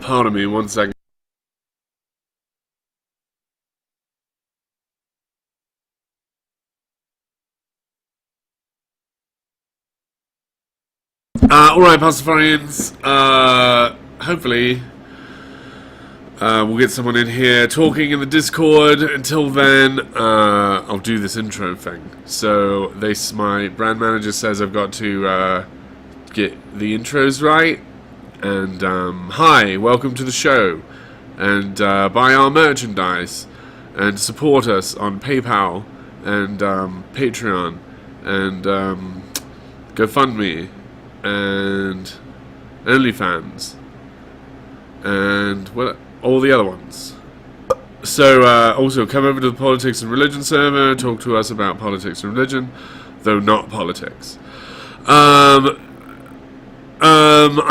Pardon me, 1 second. Alright, Pastafarians. Hopefully, we'll get someone in here talking in the Discord. Until then, I'll do this intro thing. So, my brand manager says I've got to get the intros right. And, hi, welcome to the show. And buy our merchandise. And support us on PayPal and Patreon and GoFundMe and OnlyFans and all the other ones. So also come over to the Politics and Religion server, talk to us about politics and religion, though not politics. I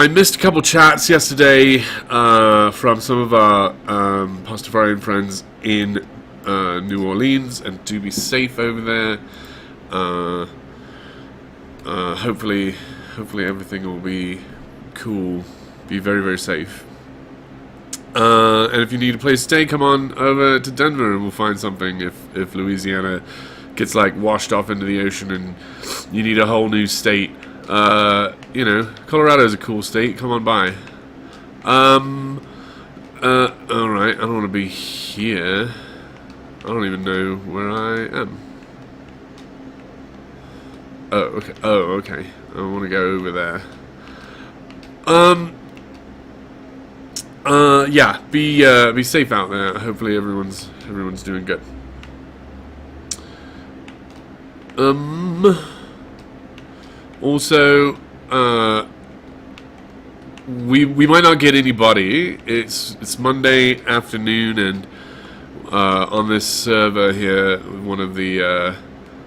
missed a couple chats yesterday from some of our Pastafarian friends in New Orleans, and do be safe over there. Hopefully everything will be cool. Be very, very safe. And if you need a place to stay, come on over to Denver and we'll find something. If Louisiana gets like washed off into the ocean and you need a whole new state, Colorado's a cool state. Come on by. Alright, I don't want to be here. I don't even know where I am. Oh, okay. I want to go over there. Yeah, be safe out there. Hopefully everyone's doing good. Also, we might not get anybody. It's Monday afternoon, and on this server here, one of the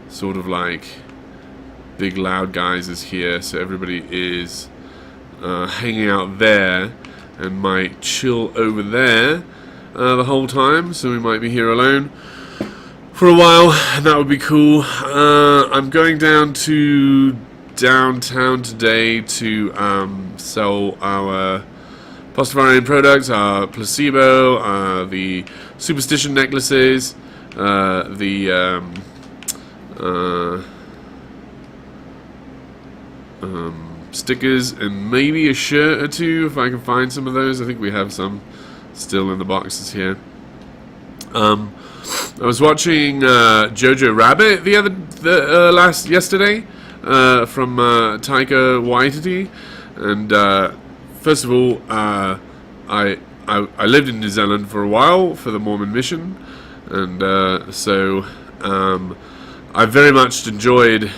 sort of like big loud guys is here, so everybody is hanging out there and might chill over there the whole time, so we might be here alone for a while, and that would be cool. I'm going down to downtown today to sell our Pastafarian products, our placebo, the superstition necklaces, the stickers, and maybe a shirt or two if I can find some of those. I think we have some still in the boxes here. I was watching Jojo Rabbit yesterday from Taika Waititi, and first of all, I lived in New Zealand for a while for the Mormon mission, and so I very much enjoyed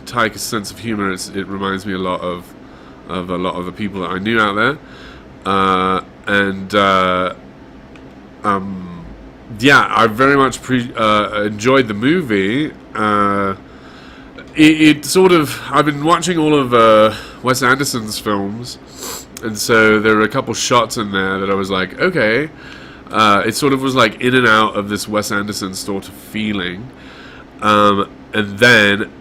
Taika's sense of humor. It reminds me a lot of a lot of the people that I knew out there, yeah, I very much enjoyed the movie. It sort of, I've been watching all of Wes Anderson's films, and so there were a couple shots in there that I was like, okay, it sort of was like in and out of this Wes Anderson sort of feeling, and then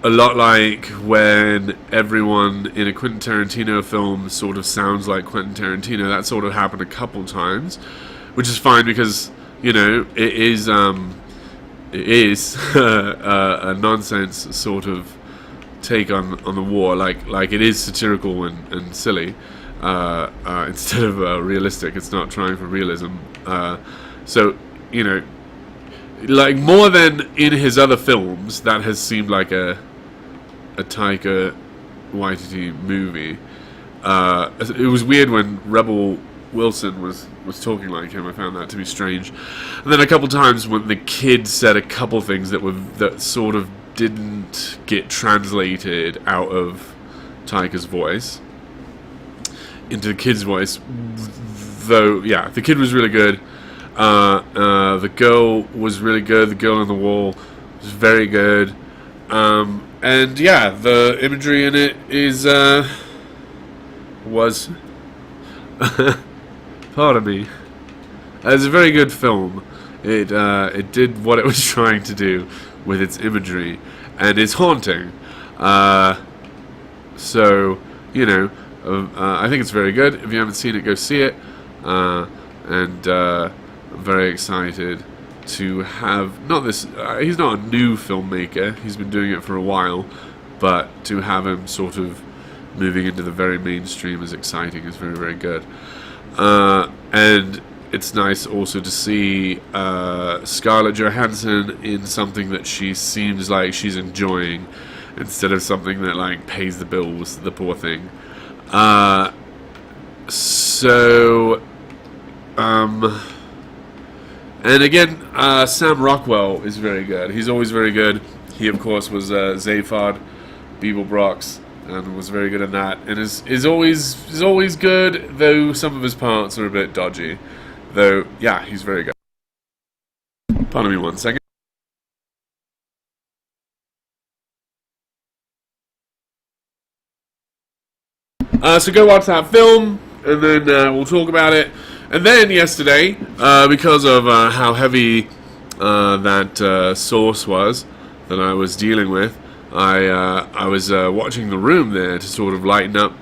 a lot like when everyone in a Quentin Tarantino film sort of sounds like Quentin Tarantino. That sort of happened a couple times, which is fine because, you know, it is a nonsense sort of take on the war, like it is satirical and silly, instead of realistic. It's not trying for realism. So, you know, like more than in his other films, that has seemed like a Taika Waititi movie. It was weird when Rebel Wilson was talking like him. I found that to be strange. And then a couple times when the kid said a couple things that sort of didn't get translated out of Taika's voice into the kid's voice. Though, yeah, the kid was really good. The girl was really good. The girl on the wall was very good. And yeah, the imagery in it was pardon me. It's a very good film. It did what it was trying to do with its imagery, and it's haunting. So, I think it's very good. If you haven't seen it, go see it. And I'm very excited to have, not this, he's not a new filmmaker, he's been doing it for a while, but to have him sort of moving into the very mainstream is exciting, is very, very good. And it's nice also to see Scarlett Johansson in something that she seems like she's enjoying, instead of something that like pays the bills, the poor thing. And again, Sam Rockwell is very good. He's always very good. He, of course, was Zaphod, Beeblebrox, and was very good in that. And is always good, though some of his parts are a bit dodgy. Though, yeah, he's very good. Pardon me 1 second. So go watch that film, and then we'll talk about it. And then yesterday, because of how heavy that sauce was that I was dealing with, I was watching The Room there to sort of lighten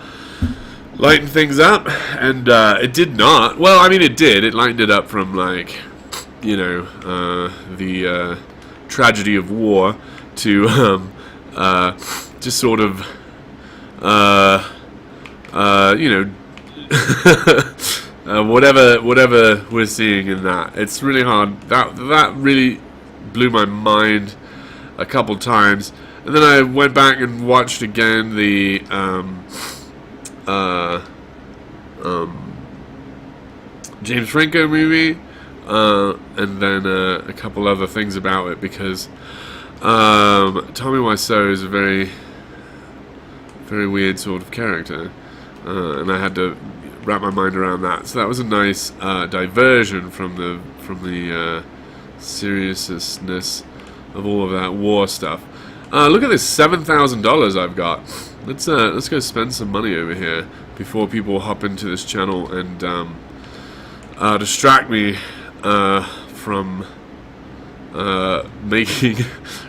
things up, and it did not. Well, I mean, it did. It lightened it up from the tragedy of war to just sort of whatever we're seeing in that. It's really hard. That really blew my mind a couple times, and then I went back and watched again the James Franco movie, and then a couple other things about it, because Tommy Wiseau is a very, very weird sort of character, and I had to wrap my mind around that. So that was a nice diversion from the seriousness of all of that war stuff. Look at this $7,000 I've got. Let's go spend some money over here before people hop into this channel and distract me from making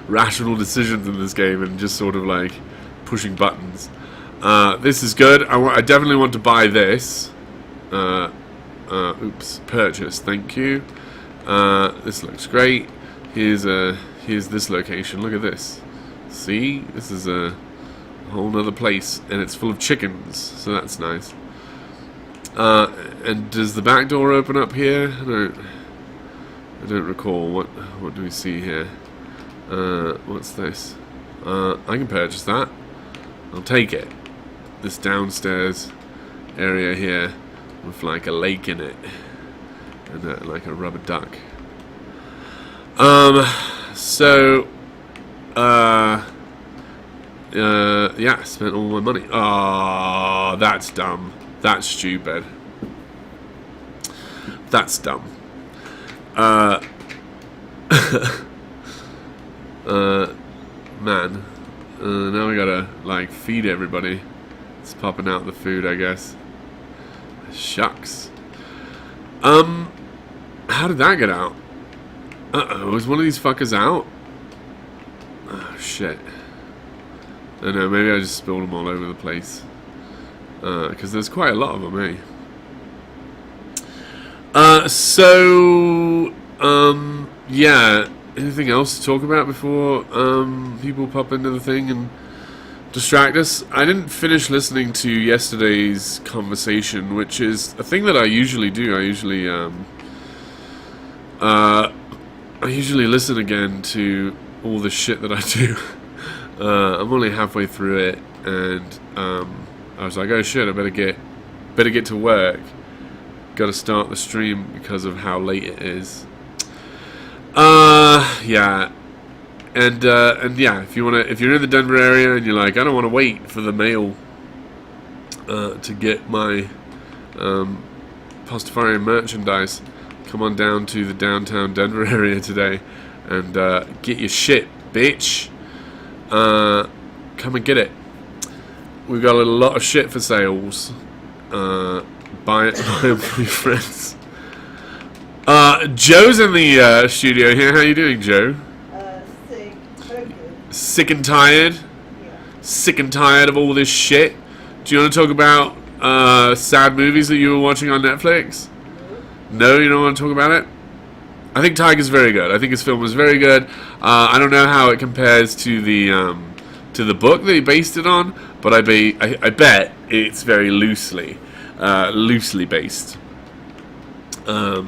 rational decisions in this game and just sort of like pushing buttons. This is good. I definitely want to buy this. Purchase. Thank you. This looks great. Here's this location. Look at this. See, this is a whole nother place, and it's full of chickens, so that's nice. And does the back door open up here? I don't recall. What do we see here? What's this? I can purchase that. I'll take it. This downstairs area here with like a lake in it and like a rubber duck. Yeah, spent all my money. Oh, that's dumb. That's stupid. That's dumb. Man. Now we gotta, like, feed everybody. It's popping out the food, I guess. Shucks. How did that get out? Uh-oh, was one of these fuckers out? Oh, shit. I don't know, maybe I just spilled them all over the place. Because there's quite a lot of them, yeah. Anything else to talk about before people pop into the thing and distract us? I didn't finish listening to yesterday's conversation, which is a thing that I usually do. I usually listen again to all the shit that I do. I'm only halfway through it, and I was like, oh shit, I better get to work. Got to start the stream because of how late it is. Yeah, and yeah, if you're in the Denver area and you're like, I don't want to wait for the mail to get my Pastafarian merchandise, come on down to the downtown Denver area today and get your shit, bitch. Come and get it. We've got a lot of shit for sales. Buy it from your friends. Joe's in the studio here. How you doing, Joe? Sick. Very good. Sick and tired? Yeah. sick and tired of all this shit. Do you want to talk about sad movies that you were watching on Netflix? No, you don't want to talk about it? I think Tiger's very good. I think his film was very good. I don't know how it compares to the book that he based it on, but I bet it's very loosely based. Yeah.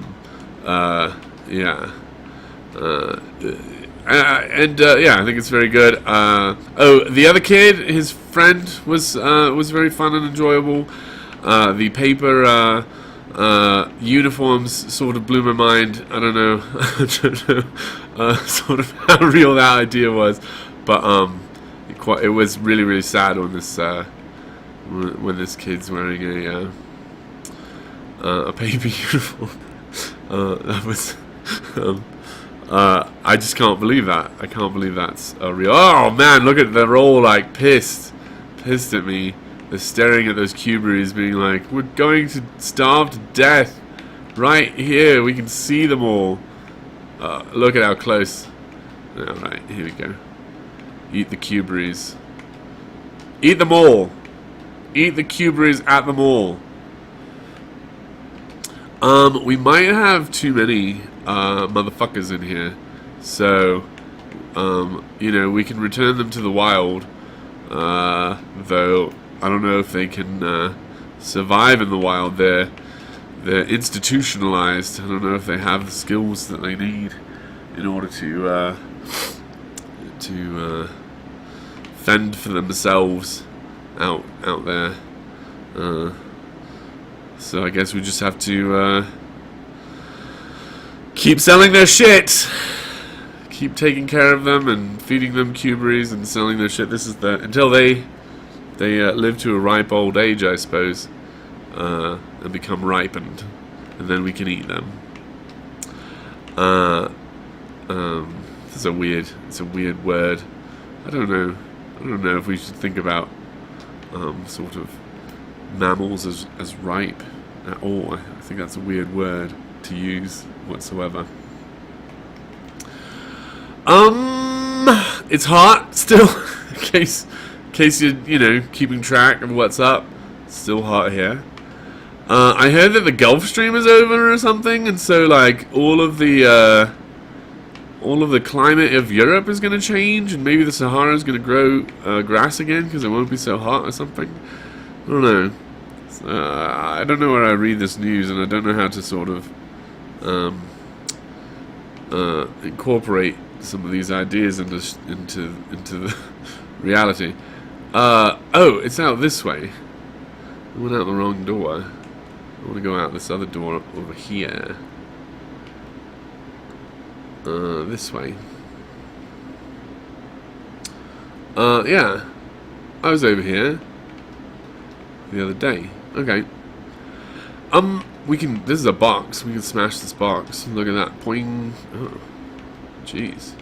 Yeah, I think it's very good. The other kid, his friend, was very fun and enjoyable. The paper uniforms sort of blew my mind. I don't know, sort of how real that idea was, but it was really, really sad when this kid's wearing a paper uniform. That was. I just can't believe that. I can't believe that's real. Oh man, look at, they're all like pissed at me. They're staring at those Cuberys being like, we're going to starve to death right here. We can see them all. Look at how close. Alright, here we go. Eat the Cuberys. Eat them all. Eat the Cuberys at them all. We might have too many motherfuckers in here, so we can return them to the wild, though I don't know if they can survive in the wild. They're institutionalized. I don't know if they have the skills that they need in order to fend for themselves out there. So I guess we just have to keep selling their shit. Keep taking care of them and feeding them Cuberys and selling their shit. This is until they live to a ripe old age, I suppose, and become ripened, and then we can eat them. It's a weird word. I don't know if we should think about sort of mammals as ripe at all. I think that's a weird word to use whatsoever. It's hot still. in case you're keeping track of what's up. It's still hot here. I heard that the Gulf Stream is over or something, and so like all of the climate of Europe is going to change, and maybe the Sahara is going to grow grass again because it won't be so hot or something. I don't know. I don't know where I read this news, and I don't know how to sort of incorporate some of these ideas into the reality. Oh, it's out this way. I went out the wrong door. I want to go out this other door over here. This way. Yeah. I was over here the other day. Okay. This is a box. We can smash this box. Look at that. Poing. Oh. Jeez.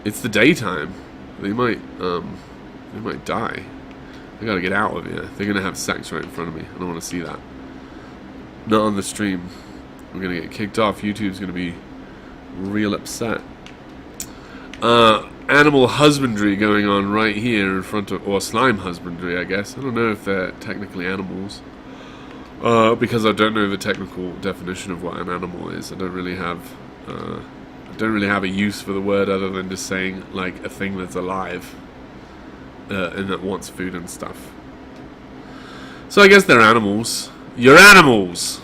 It's the daytime. They might die. I gotta get out of here. They're gonna have sex right in front of me. I don't want to see that. Not on the stream. We're gonna get kicked off. YouTube's gonna be real upset. Animal husbandry going on right here in front of, or slime husbandry, I guess. I don't know if they're technically animals, because I don't know the technical definition of what an animal is. I don't really have a use for the word other than just saying like a thing that's alive and that wants food and stuff. So I guess they're animals. You're animals.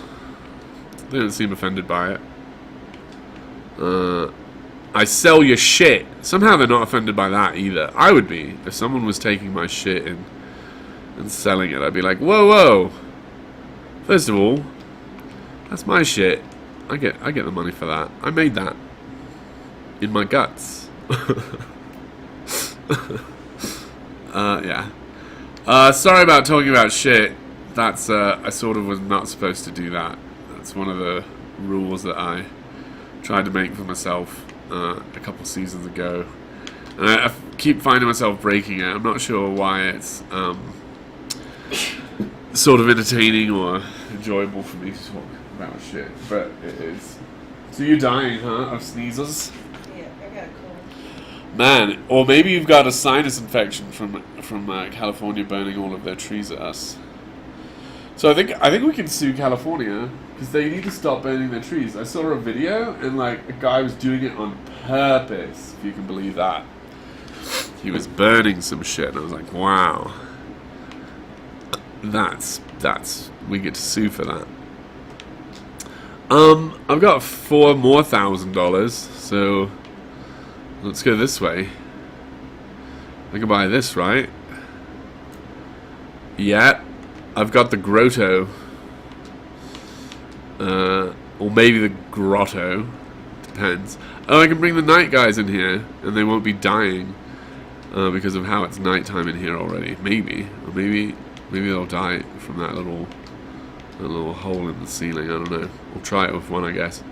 They don't seem offended by it. I sell your shit. Somehow they're not offended by that either. I would be. If someone was taking my shit and selling it, I'd be like, whoa. First of all, that's my shit. I get the money for that. I made that. In my guts. Yeah. Sorry about talking about shit. That's, I sort of was not supposed to do that. That's one of the rules that I tried to make for myself a couple seasons ago, and I keep finding myself breaking it. I'm not sure why it's sort of entertaining or enjoyable for me to talk about shit, but it is. So you're dying, huh, of sneezes? Yeah, I got a cold. Man, or maybe you've got a sinus infection from California burning all of their trees at us. So I think we can sue California because they need to stop burning their trees. I saw a video and like a guy was doing it on purpose, if you can believe that. He was burning some shit, and I was like, wow, that's we get to sue for that. I've got $4,000 more, so let's go this way. I can buy this, right? Yeah, I've got the grotto. Or maybe the grotto. Depends. Oh, I can bring the night guys in here, and they won't be dying because of how it's nighttime in here already. Maybe. Or maybe they'll die from that little hole in the ceiling. I don't know. We'll try it with one, I guess.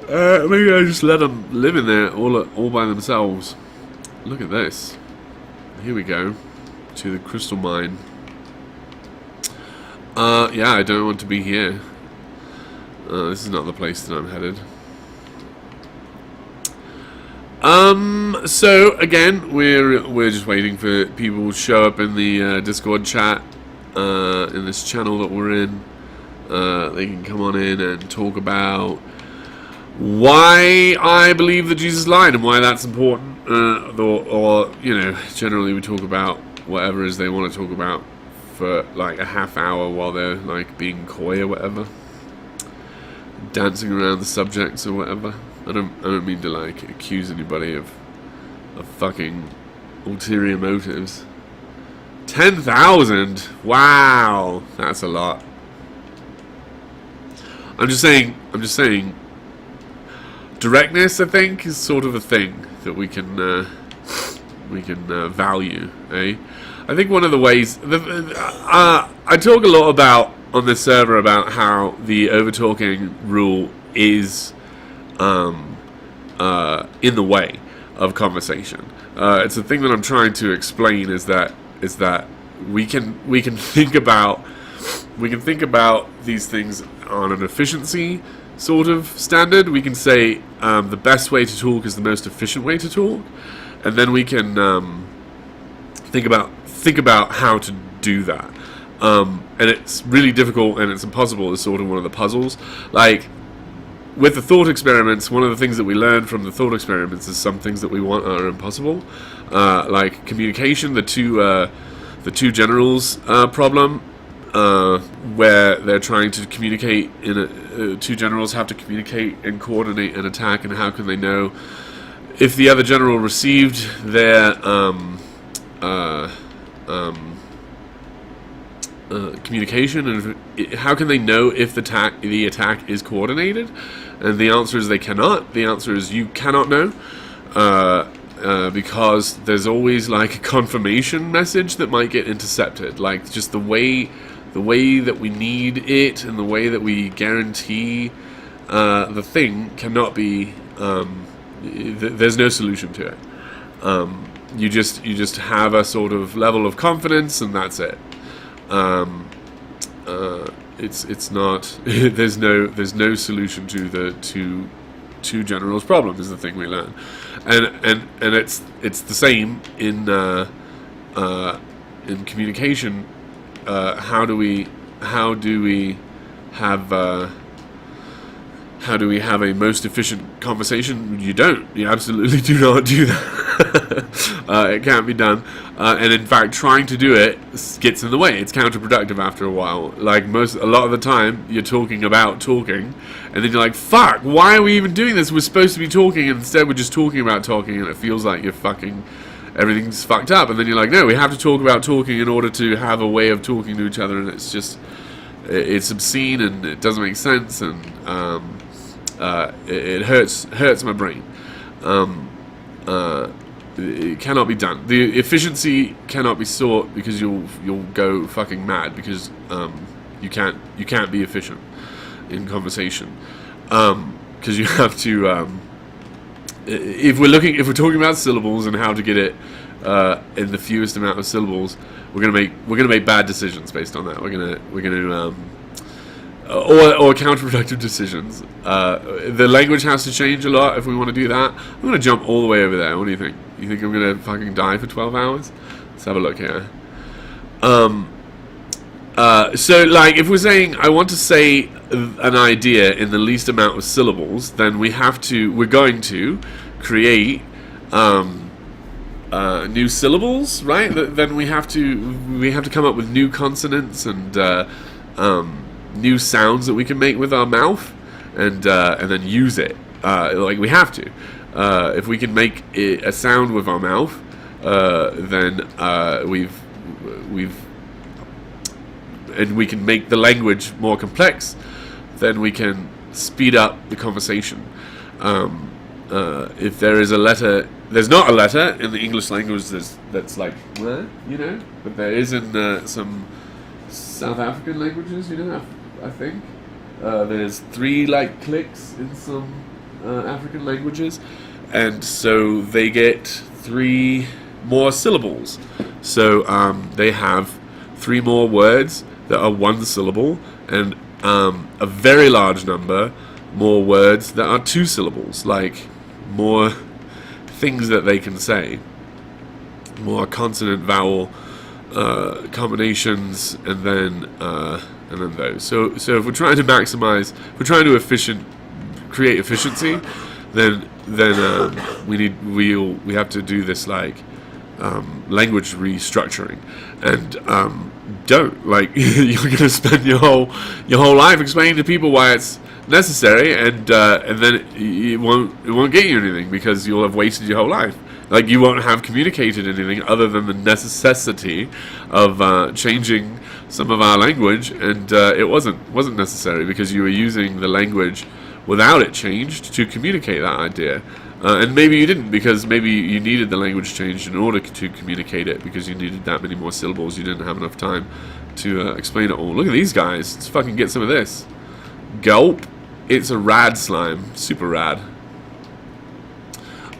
Maybe I just let them live in there all by themselves. Look at this. Here we go. To the crystal mine. Yeah, I don't want to be here. This is not the place that I'm headed. So again, we're just waiting for people to show up in the Discord chat in this channel that we're in. They can come on in and talk about why I believe that Jesus lied and why that's important. Or you know, generally we talk about whatever it is they want to talk about for like a half hour while they're like being coy or whatever, dancing around the subjects or whatever. I don't mean to like accuse anybody of fucking ulterior motives. 10,000? Wow, that's a lot. I'm just saying. Directness, I think, is sort of a thing that we can value, eh? I think one of the ways I talk a lot about on this server about how the overtalking rule is in the way of conversation. It's a thing that I'm trying to explain is that we can think about these things on an efficiency sort of standard. We can say the best way to talk is the most efficient way to talk, and then we can think about how to do that. And it's really difficult and it's impossible is sort of one of the puzzles. Like with the thought experiments, one of the things that we learn from the thought experiments is some things that we want are impossible. Like communication, the two generals problem, where they're trying to communicate two generals have to communicate and coordinate an attack, and how can they know if the other general received their communication, and how can they know if the attack is coordinated? And the answer is they cannot. The answer is you cannot know, because there's always like a confirmation message that might get intercepted, like just the way that we need it and the way that we guarantee the thing cannot be. There's no solution to it. You just have a sort of level of confidence, and that's it. It's not. there's no solution to the two generals problem is the thing we learn, and it's the same in communication. How do we have a most efficient conversation? You absolutely do not do that. It can't be done, and in fact trying to do it gets in the way. It's counterproductive after a while. Like a lot of the time you're talking about talking, and then you're like, fuck, why are we even doing this? We're supposed to be talking, and instead we're just talking about talking, and it feels like everything's fucked up. And then you're like, no, we have to talk about talking in order to have a way of talking to each other, and it's obscene and it doesn't make sense, and it hurts my brain. It cannot be done. The efficiency cannot be sought because you'll go fucking mad because you can't be efficient in conversation because you have to. If we're talking about syllables and how to get it in the fewest amount of syllables, we're gonna make bad decisions based on that. We're gonna or counterproductive decisions. The language has to change a lot if we want to do that. I'm going to jump all the way over there. What do you think? You think I'm going to fucking die for 12 hours? Let's have a look here. So, like, if we're saying I want to say an idea in the least amount of syllables, then we're going to create new syllables, right? Then we have to come up with new consonants and new sounds that we can make with our mouth, and then use it. Like, we have to. If we can make a sound with our mouth, then and we can make the language more complex, then we can speed up the conversation. If there is a letter, there's not a letter in the English language that's like, but there is in some South African languages, I think. There's 3 like clicks in some African languages, and so they get 3 more syllables. So they have 3 more words that are 1 syllable, and a very large number more words that are 2 syllables, like more things that they can say, more consonant vowel combinations, and then those. So if we're trying to maximize, if we're trying to create efficiency, then we have to do this like language restructuring, and don't, like, you're going to spend your whole life explaining to people why it's necessary, and then it won't get you anything, because you'll have wasted your whole life. Like, you won't have communicated anything other than the necessity of changing some of our language, and it wasn't necessary because you were using the language without it changed to communicate that idea. And maybe you didn't, because maybe you needed the language changed in order to communicate it, because you needed that many more syllables. You didn't have enough time to explain it all. Look at these guys. Let's fucking get some of this. Gulp. It's a rad slime. Super rad.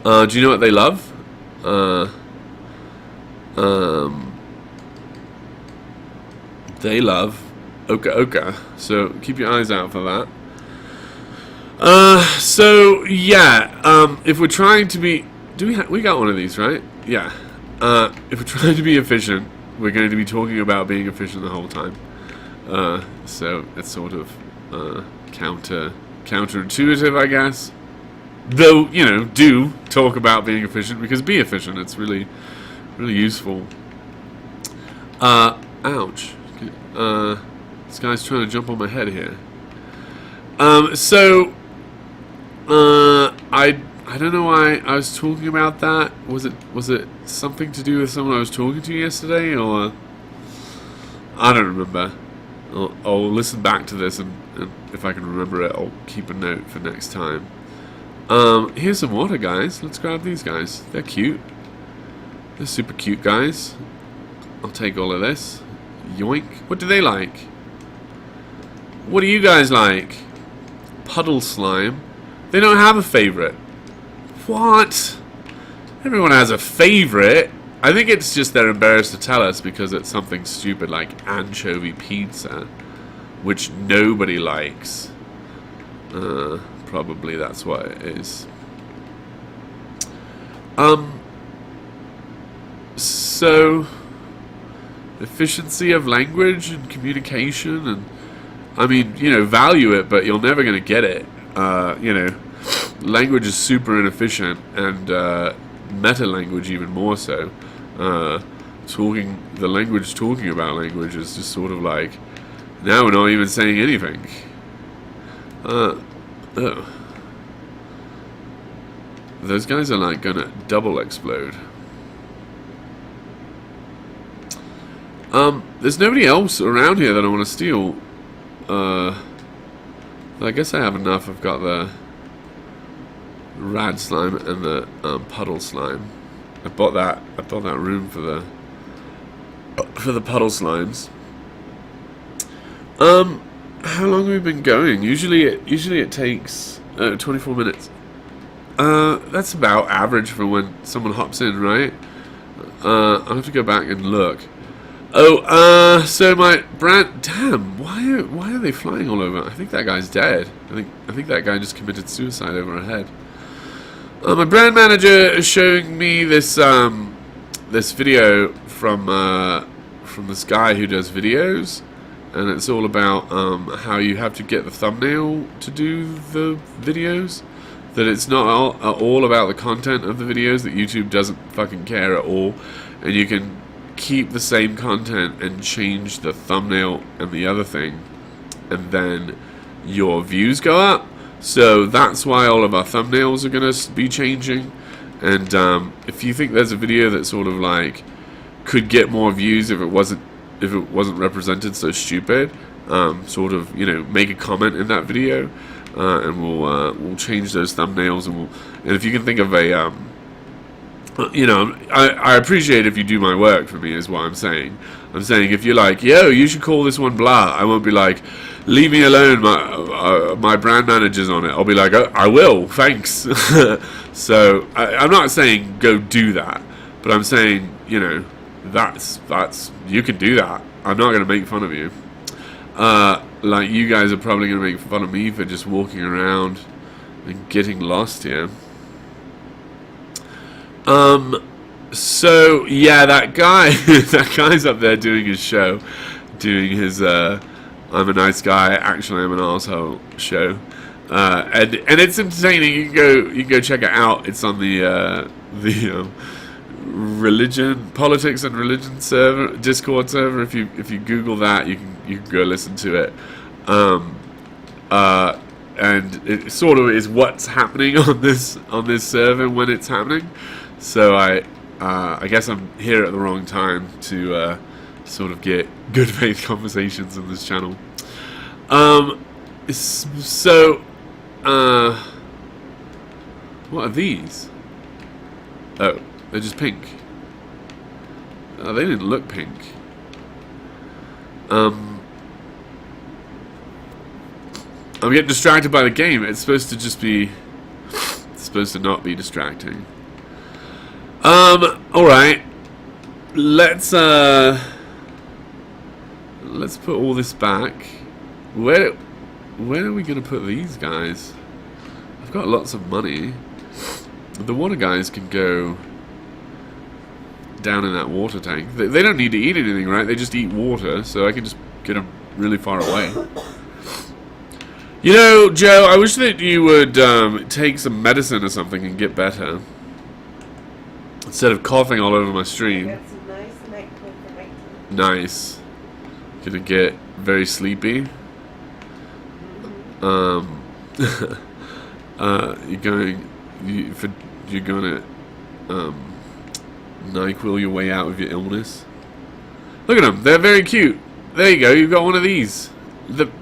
Do you know what they love? They love Oka Oka. So keep your eyes out for that. So yeah, if we're trying to be, we got one of these, right? Yeah. If we're trying to be efficient, we're going to be talking about being efficient the whole time. So it's sort of counterintuitive, I guess. Though, do talk about being efficient, because be efficient. It's really, really useful. Ouch. This guy's trying to jump on my head here. I don't know why I was talking about that. Was it something to do with someone I was talking to yesterday, or I don't remember. I'll listen back to this, and if I can remember it, I'll keep a note for next time. Here's some water, guys. Let's grab these guys. They're cute. They're super cute, guys. I'll take all of this. Yoink. What do they like? What do you guys like? Puddle slime. They don't have a favorite. What? Everyone has a favorite. I think it's just they're embarrassed to tell us because it's something stupid like anchovy pizza, which nobody likes. Probably that's what it is. So efficiency of language and communication, and I mean, value it, but you're never going to get it. Language is super inefficient, and meta language even more so. Talking about language is just sort of like, now we're not even saying anything. Those guys are like gonna double explode. There's nobody else around here that I want to steal. I guess I have enough. I've got the rad slime and the puddle slime. I bought that room for the puddle slimes. How long have we been going? Usually it takes 24 minutes. That's about average for when someone hops in, right? I'll have to go back and look. Oh, so my brand. Damn, why are they flying all over? I think that guy's dead. I think that guy just committed suicide over our head. My brand manager is showing me this this video from this guy who does videos, and it's all about how you have to get the thumbnail to do the videos. That it's not all about the content of the videos. That YouTube doesn't fucking care at all, and you can keep the same content and change the thumbnail and the other thing, and then your views go up. So that's why all of our thumbnails are going to be changing. And if you think there's a video that sort of like could get more views if it wasn't represented so stupid, sort of, you know, make a comment in that video, and we'll change those thumbnails, and if you can think of a you know, I appreciate if you do my work for me, is what I'm saying. I'm saying if you're like, yo, you should call this one blah, I won't be like, leave me alone, my brand manager's on it. I'll be like, oh, I will, thanks. So I'm not saying go do that, but I'm saying, you know, that's you can do that. I'm not going to make fun of you. Like, you guys are probably going to make fun of me for just walking around and getting lost here. So yeah, that guy, that guy's up there doing his show, doing his I'm a nice guy, actually I'm an asshole show, and it's entertaining. You can go check it out. It's on the politics and religion server, Discord server. If you Google that, you can go listen to it. And it sort of is what's happening on this server when it's happening. So I guess I'm here at the wrong time to sort of get good faith conversations on this channel. So what are these? Oh, they're just pink. Oh, they didn't look pink. I'm getting distracted by the game. It's supposed to just be. It's supposed to not be distracting. Alright. Let's put all this back. Where are we gonna put these guys? I've got lots of money. The water guys can go down in that water tank. They don't need to eat anything, right? They just eat water, so I can just get them really far away. You know, Joe, I wish that you would take some medicine or something and get better. Instead of coughing all over my stream. Got some nice NyQuil for nighttime. Nice. Gonna get very sleepy. You're gonna NyQuil your way out of your illness. Look at them, they're very cute. There you go, you've got one of these.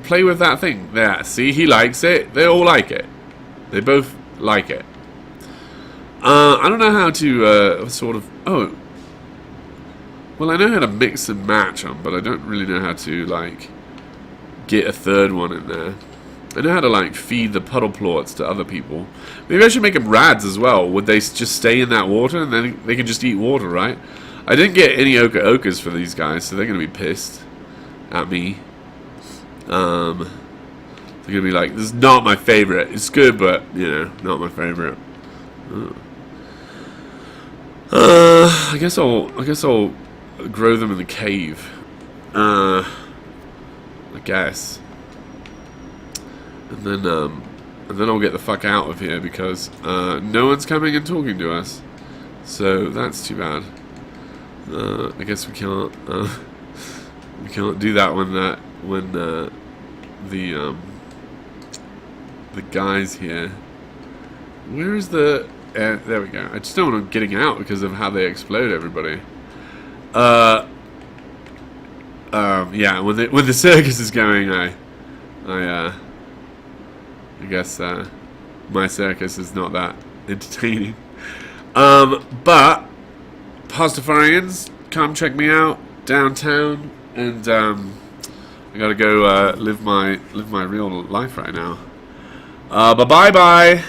Play with that thing. There, see, he likes it. They all like it. They both like it. I don't know how to sort of. Oh, well, I know how to mix and match them, but I don't really know how to like get a third one in there. I know how to like feed the puddle plorts to other people. Maybe I should make them rads as well. Would they just stay in that water and then they can just eat water, right? I didn't get any Oka Okas for these guys, so they're gonna be pissed at me. They're gonna be like, "This is not my favorite. It's good, but you know, not my favorite." I guess I'll grow them in the cave. I guess, and then I'll get the fuck out of here because no one's coming and talking to us. So that's too bad. I guess we can't do that when the guys here. Where is the? There we go. I just don't want them getting out because of how they explode everybody. Yeah. When the circus is going, I guess my circus is not that entertaining. But Pastafarians, come check me out downtown, and I gotta go live my real life right now. Bye bye.